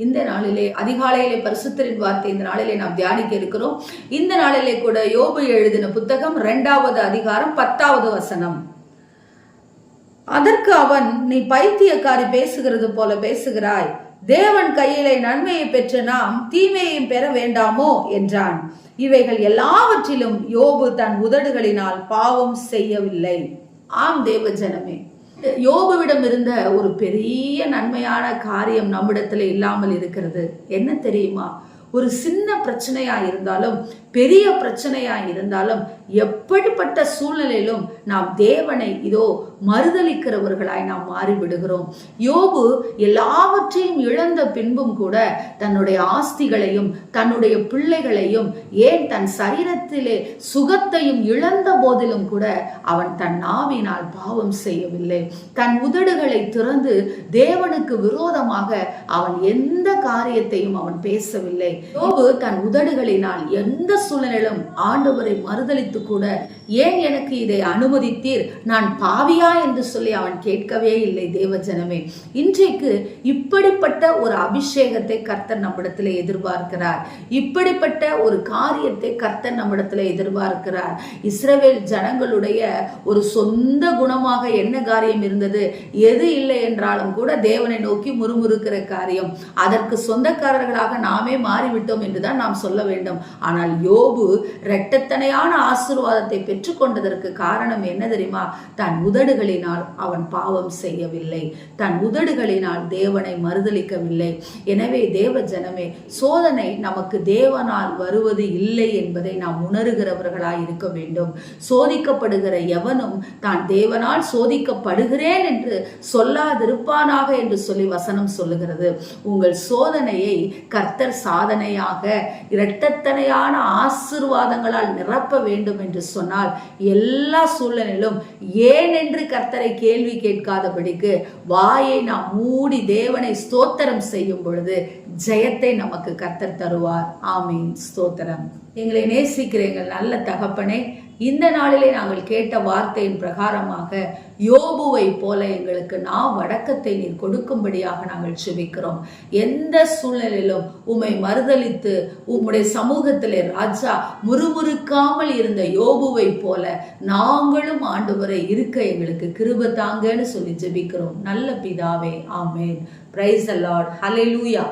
இந்த நாளிலே அதிகாலையிலே பரிசுத்தரின் வார்த்தை இந்த நாளிலே நாம் தியானிக்க இருக்கிறோம். இந்த நாளிலே கூட யோபு எழுதின புத்தகம் 2வது அதிகாரம் 10வது வசனம். அதற்கு அவன், நீ பைத்தியக்காரி பேசுகிறது போல பேசுகிறாய். தேவன் கையிலே நன்மையை பெற்ற நாம் தீமையையும் பெற வேண்டாமோ என்றான். இவைகள் எல்லாவற்றிலும் யோபு தன் உதடுகளினால் பாவம் செய்யவில்லை. ஆம் தேவ ஜனமே, யோபுவிடம் இருந்த ஒரு பெரிய நன்மையான காரியம் நம்மிடத்துல இல்லாமல் இருக்கிறது. என்ன தெரியுமா? ஒரு சின்ன பிரச்சனையா இருந்தாலும் பெரிய பிரச்சனையா இருந்தாலும் எப்படிப்பட்ட சூழ்நிலையிலும் நாம் தேவனை இதோ மறுதலிக்கிறவர்களாய் நாம் மாறிவிடுகிறோம். யோபு எல்லாவற்றையும் இழந்த பின்பும் கூட தன்னுடைய ஆஸ்திகளையும் தன்னுடைய பிள்ளைகளையும் ஏன் தன் சரீரத்திலே சுகத்தையும் இழந்த போதிலும் கூட அவன் தன் நாவினால் பாவம் செய்யவில்லை. தன் உதடுகளை திறந்து தேவனுக்கு விரோதமாக அவன் எந்த காரியத்தையும் அவன் பேசவில்லை. யோபு தன் உதடுகளினால் எந்த சூழ்நிலையிலும் ஆண்டவரை மறுதலித்து கூட, ஏன் எனக்கு இதை அனுமதித்தீர், நான் பாவியா என்று சொல்லி அவன் கேட்கவே இல்லை. தேவ ஜனமே, இன்றைக்கு இப்படிப்பட்ட ஒரு அபிஷேகத்தை கர்த்தர் நம்மிடத்தில் எதிர்பார்க்கிறார். இப்படிப்பட்ட ஒரு காரியத்தை கர்த்தர் நம்மிடத்தில் எதிர்பார்க்கிறார். இஸ்ரவேல் ஜனங்களுடைய ஒரு சொந்த குணமாக என்ன காரியம் இருந்தது? எது இல்லை என்றாலும் கூட தேவனை நோக்கி முறுமுறுக்கிற காரியம். அதற்கு சொந்தக்காரர்களாக நாமே மாறிவிட்டோம் என்றுதான் நாம் சொல்ல வேண்டும். ஆனால் யோபு இரட்டத்தனையான ஆசீர்வாதத்தை பெற்றுக்கொண்டதற்கு காரணம் என்ன தெரியுமா? தன் உதடுகளினால் அவன் பாவம் செய்யவில்லை. தன் உதடுகளினால் தேவனை மறுதலிக்கவில்லை. எனவே தேவ ஜனமே, சோதனை நமக்கு தேவனால் வருவது இல்லை என்பதை நாம் உணர்கிறவர்களாய் இருக்க வேண்டும். சோதிக்கப்படுகிற எவனும் தான் தேவனால் சோதிக்கப்படுகிறேன் என்று சொல்லாதிருப்பானாக என்று சொல்லி வசனம் சொல்லுகிறது. உங்கள் சோதனையை கர்த்தர் சாதனையாக இரட்டத்தனையான ஆசீர்வாதங்களால் நிரப்ப வேண்டும் என்று சொன்னால் எல்லா சூழ்நிலையிலும் ஏன் என்று கர்த்தரை கேள்வி கேட்காதபடிக்கு வாயை நாம் மூடி தேவனை ஸ்தோத்திரம் செய்யும் பொழுது ஜெயத்தை நமக்கு கர்த்தர் தருவார். ஆமீன். ஸ்தோத்திரம். எங்களை நேசிக்கிற எங்கள் நல்ல தகப்பனே, இந்த நாளிலே நாங்கள் கேட்ட வார்த்தையின் பிரகாரமாக யோபுவை போல எங்களுக்கு வடக்கத்தை நீர் கொடுக்கும்படியாக நாங்கள் செபிக்கிறோம். எந்த சூழ்நிலையிலும் உம்மை மறுதலித்து உம்முடைய சமூகத்திலே ராஜா முறுமுறுக்காமல் இருந்த யோபுவை போல நாங்களும் ஆண்டவரை இருக்க எங்களுக்கு கிருபை தாங்கன்னு சொல்லி ஜெபிக்கிறோம். நல்ல பிதாவே, ஆமேன். Praise the Lord. ஹல்லேலூயா.